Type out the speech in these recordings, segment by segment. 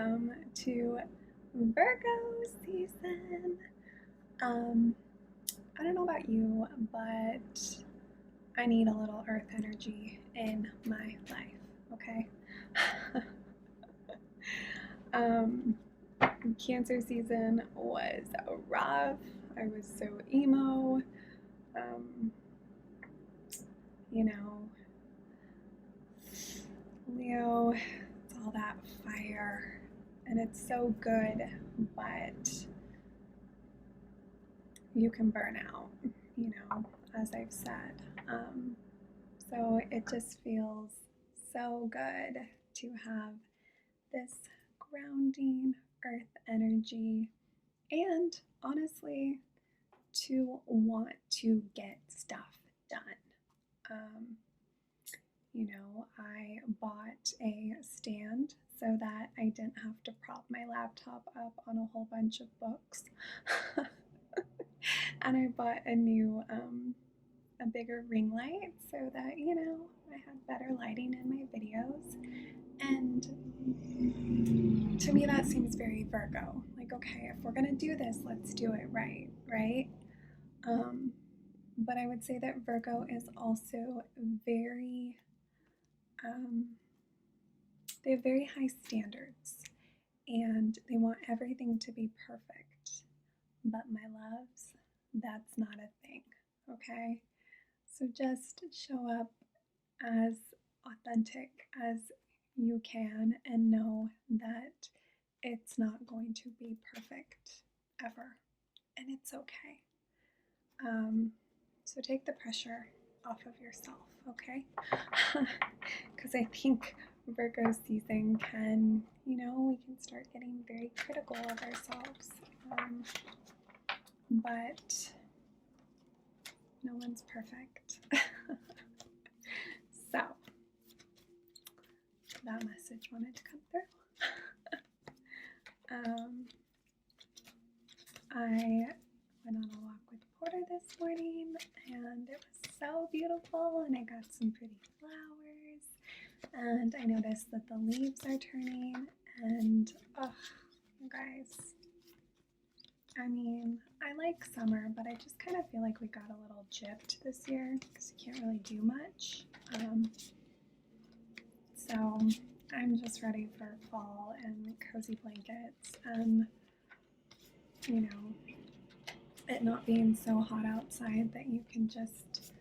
welcome to Virgo season. I don't know about you, but I need a little earth energy in my life, okay? um, Cancer season was rough. I was so emo. Um, you know, Leo, it's all that fire, and it's so good, but you can burn out, as I've said. So it just feels so good to have this grounding earth energy and honestly to want to get stuff done. I bought a stand so that I didn't have to prop my laptop up on a whole bunch of books. And I bought a bigger ring light so that, I had better lighting in my videos. And to me, that seems very Virgo. Like, okay, if we're going to do this, let's do it right, right? But I would say that Virgo is also very, they have very high standards and they want everything to be perfect. But my loves, that's not a thing, okay? So just show up as authentic as you can and know that it's not going to be perfect ever. And it's okay. So take the pressure off of yourself, okay? Because I think Virgo season can, we can start getting very critical of ourselves. But no one's perfect. So that message wanted to come through. I went on a walk with Porter this morning and it was so beautiful and I got some pretty flowers and I noticed that the leaves are turning and you guys, I mean, I like summer, but I just kind of feel like we got a little gypped this year because you can't really do much. So I'm just ready for fall and cozy blankets and, it not being so hot outside that you can just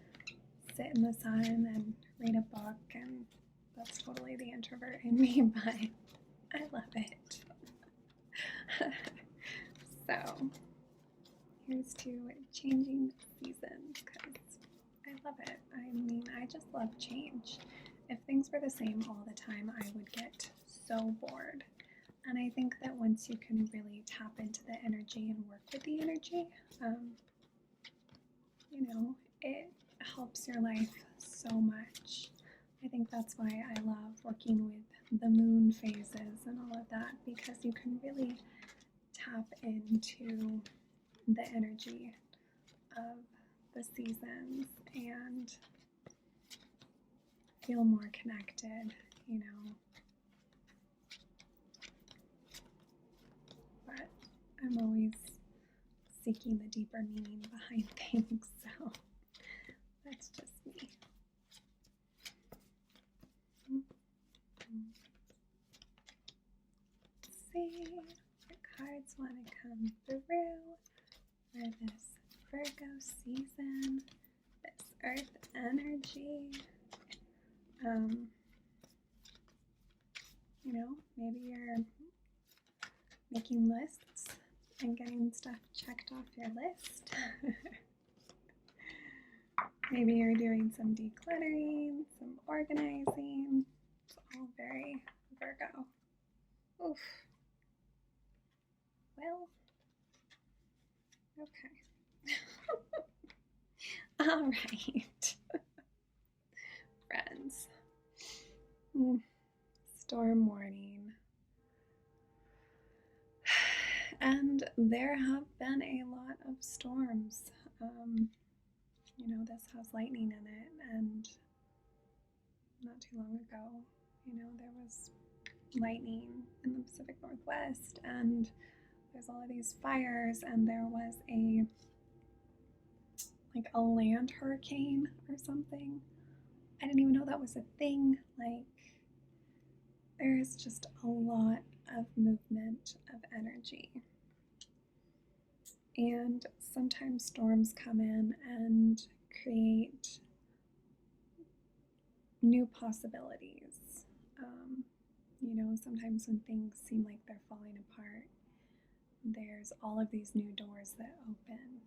sit in the sun and read a book, and that's totally the introvert in me, but I love it. So here's to changing seasons because I love it. I mean, I just love change. If things were the same all the time, I would get so bored. And I think that once you can really tap into the energy and work with the energy, it helps your life so much. I think that's why I love working with the moon phases and all of that, because you can really tap into the energy of the seasons and feel more connected, But I'm always seeking the deeper meaning behind things, so that's just me. Let's see what cards want to come through for this Virgo season, this earth energy. Maybe you're making lists and getting stuff checked off your list. Maybe you're doing some decluttering, some organizing. It's all very Virgo. Oof. Well, okay. All right. Friends. Storm warning. And there have been a lot of storms. This has lightning in it, and not too long ago, there was lightning in the Pacific Northwest, and there's all of these fires, and there was a land hurricane or something. I didn't even know that was a thing. Like, there's just a lot of movement of energy. And sometimes storms come in and create new possibilities. Sometimes when things seem like they're falling apart, there's all of these new doors that open.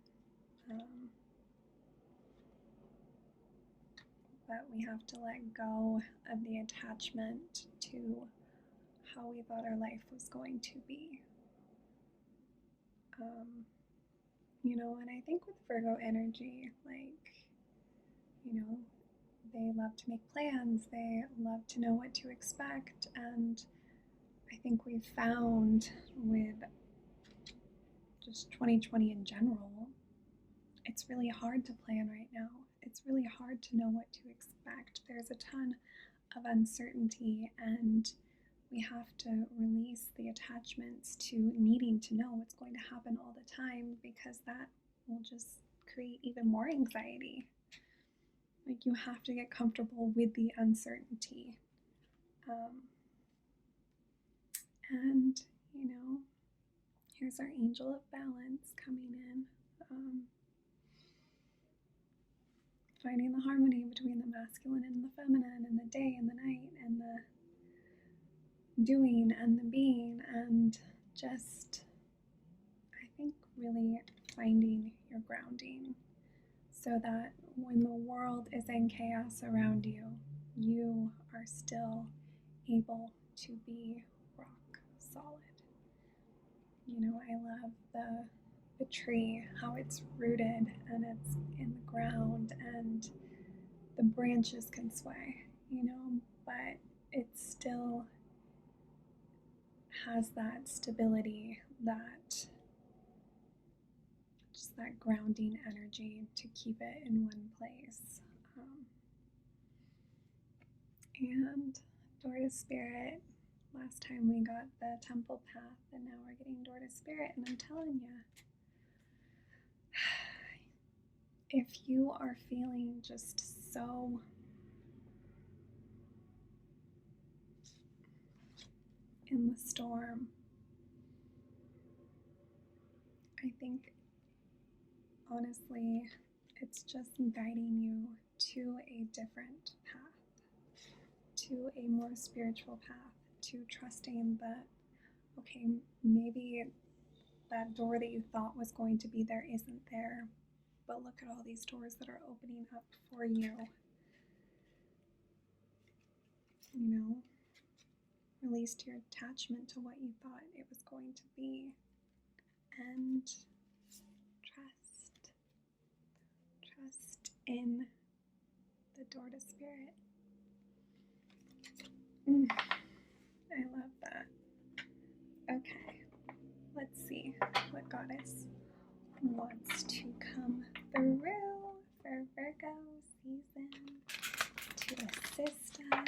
But we have to let go of the attachment to how we thought our life was going to be. And I think with Virgo energy, they love to make plans, they love to know what to expect, and I think we've found with just 2020 in general, it's really hard to plan right now. It's really hard to know what to expect. There's a ton of uncertainty, and we have to release the attachments to needing to know what's going to happen all the time, because that will just create even more anxiety. Like, you have to get comfortable with the uncertainty. And, here's our angel of balance coming in. Finding the harmony between the masculine and the feminine, and the day and the night, and the doing and the being, and just, I think, really finding your grounding, so that when the world is in chaos around you, you are still able to be rock solid. I love the tree, how it's rooted and it's in the ground, and the branches can sway, but it still has that stability, that grounding energy to keep it in one place. And door to spirit, last time we got the temple path, and now we're getting door to spirit. And I'm telling you, if you are feeling just so in the storm, I think, honestly, it's just guiding you to a different path, to a more spiritual path, to trusting that, okay, maybe that door that you thought was going to be there isn't there, but look at all these doors that are opening up for you. Release your attachment to what you thought it was going to be, and trust in the door to spirit. I love that. Okay, let's see what goddess wants to come through for Virgo season to assist us.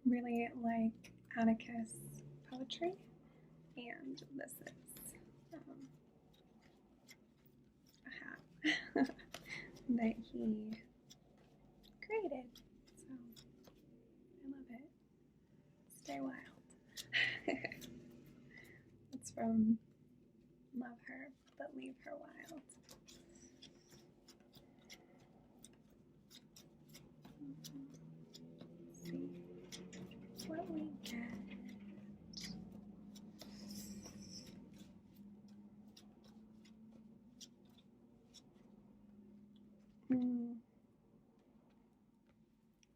Really like Atticus poetry, and this is a hat that he created. So I love it. Stay wild. It's from Love Her, but Leave Her Wild. Let's see what we get.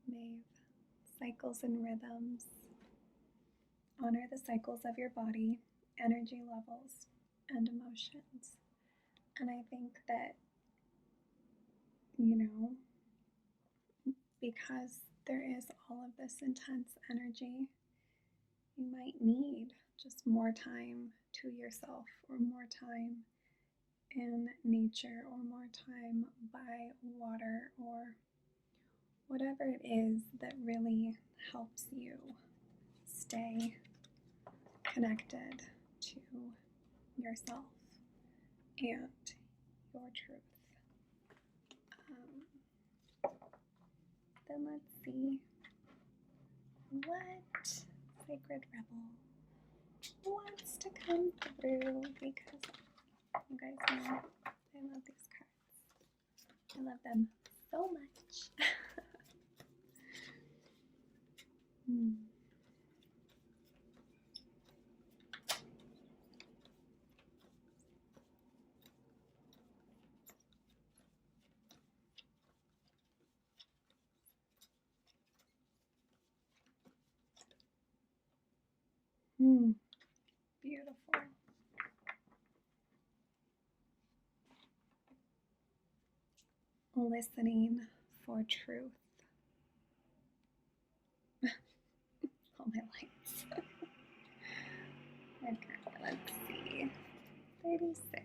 Maeve, cycles and rhythms. Honor the cycles of your body, energy levels, and emotions. And I think that, because there is all of this intense energy, you might need just more time to yourself, or more time in nature, or more time by water, or whatever it is that really helps you stay connected to yourself and your truth. Then let's see what Sacred Rebel wants to come through, because you guys know I love these cards. I love them so much. Beautiful. Listening for truth. All my lights. Okay, let's see. 36.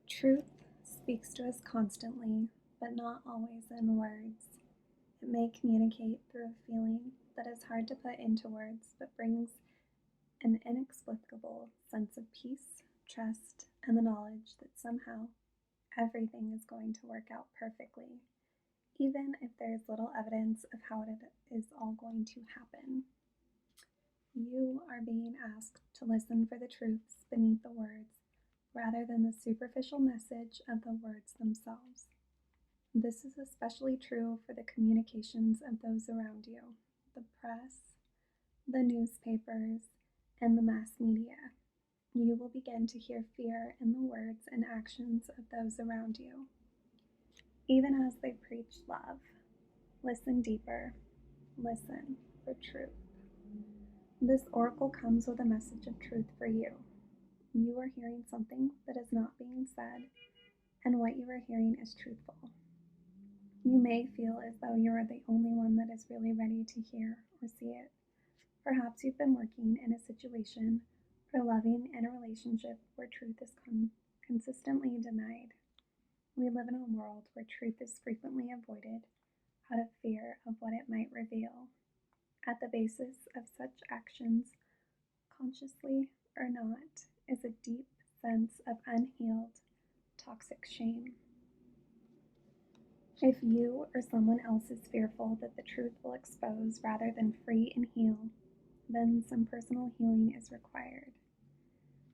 Truth speaks to us constantly, but not always in words. It may communicate through a feeling that is hard to put into words, but brings an inexplicable sense of peace, trust, and the knowledge that somehow everything is going to work out perfectly, even if there is little evidence of how it is all going to happen. You are being asked to listen for the truths beneath the words rather than the superficial message of the words themselves. This is especially true for the communications of those around you, the press, the newspapers, and the mass media. You will begin to hear fear in the words and actions of those around you. Even as they preach love, listen deeper, listen for truth. This oracle comes with a message of truth for you. You are hearing something that is not being said, and what you are hearing is truthful. You may feel as though you are the only one that is really ready to hear or see it. Perhaps you've been working in a situation or loving in a relationship where truth is consistently denied. We live in a world where truth is frequently avoided out of fear of what it might reveal. At the basis of such actions, consciously or not, is a deep sense of unhealed, toxic shame. If you or someone else is fearful that the truth will expose rather than free and heal, then some personal healing is required.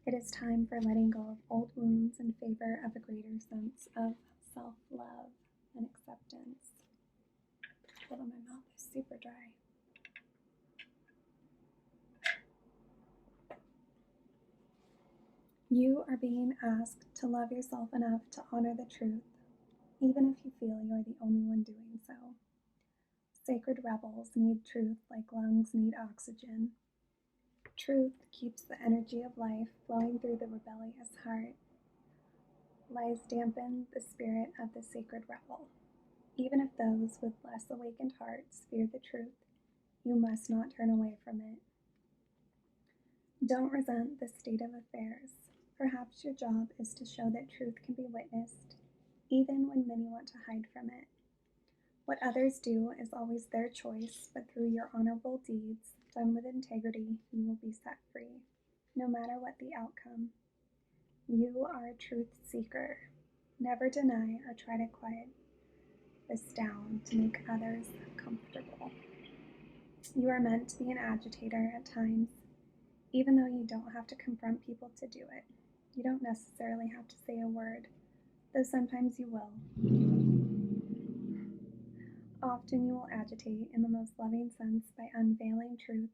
It is time for letting go of old wounds in favor of a greater sense of self-love and acceptance. Hold on, my mouth is super dry. You are being asked to love yourself enough to honor the truth, even if you feel you are the only one doing so. Sacred rebels need truth like lungs need oxygen. Truth keeps the energy of life flowing through the rebellious heart. Lies dampen the spirit of the sacred rebel. Even if those with less awakened hearts fear the truth, you must not turn away from it. Don't resent the state of affairs. Perhaps your job is to show that truth can be witnessed, even when many want to hide from it. What others do is always their choice, but through your honorable deeds, done with integrity, you will be set free, no matter what the outcome. You are a truth seeker. Never deny or try to quiet this down to make others comfortable. You are meant to be an agitator at times, even though you don't have to confront people to do it. You don't necessarily have to say a word, though sometimes you will. Often you will agitate in the most loving sense by unveiling truth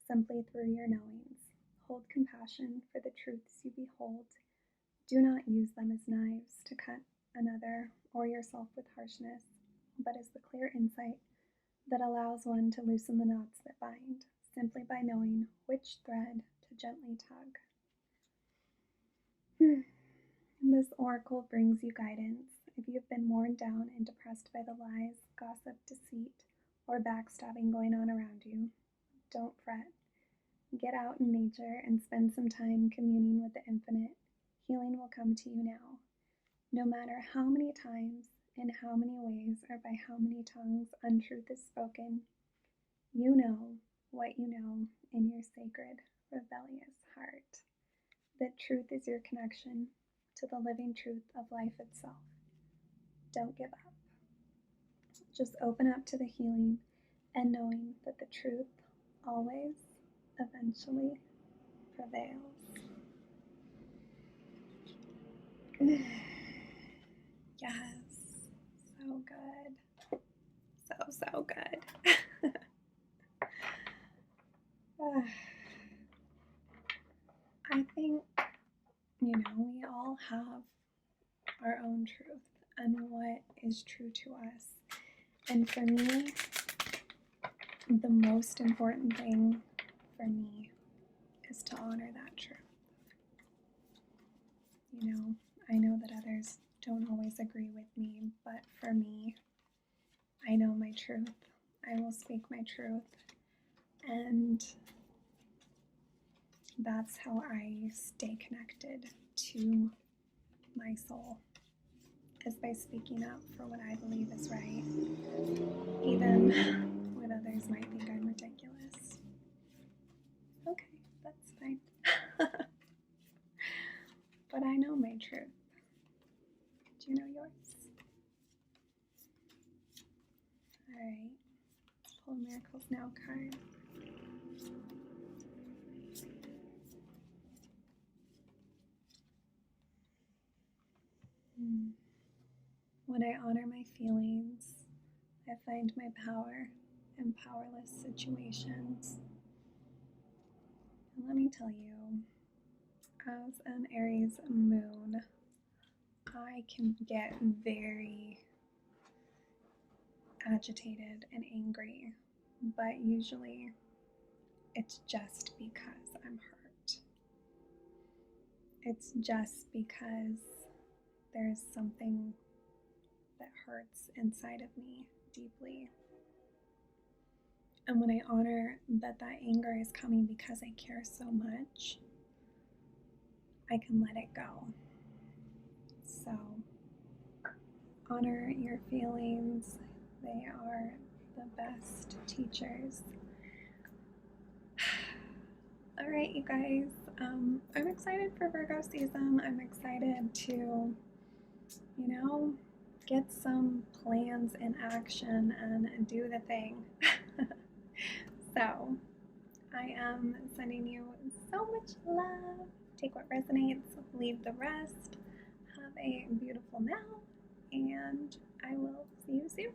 simply through your knowings. Hold compassion for the truths you behold. Do not use them as knives to cut another or yourself with harshness, but as the clear insight that allows one to loosen the knots that bind, simply by knowing which thread to gently tug. This oracle brings you guidance. If you have been worn down and depressed by the lies, gossip, deceit, or backstabbing going on around you, don't fret. Get out in nature and spend some time communing with the infinite. Healing will come to you now. No matter how many times, in how many ways, or by how many tongues untruth is spoken, you know what you know in your sacred, rebellious heart. That truth is your connection to the living truth of life itself. Don't give up. Just open up to the healing and knowing that the truth always, eventually prevails. Yes, so good. So good. I think, we all have our own truth and what is true to us. And for me, the most important thing for me is to honor that truth. I know that others don't always agree with me, but for me, I know my truth. I will speak my truth. And that's how I stay connected to my soul, is by speaking up for what I believe is right, even when others might think I'm ridiculous. Okay, that's fine. But I know my truth. Do you know yours? Alright, let's pull a Miracles Now card. When I honor my feelings, I find my power in powerless situations. And let me tell you, as an Aries moon, I can get very agitated and angry, but usually it's just because I'm hurt. It's just because there's something that hurts inside of me deeply. And when I honor that anger is coming because I care so much, I can let it go. So, honor your feelings. They are the best teachers. All right, you guys. I'm excited for Virgo season. I'm excited to, get some plans in action and do the thing. So, I am sending you so much love. Take what resonates, leave the rest. Have a beautiful now, and I will see you soon.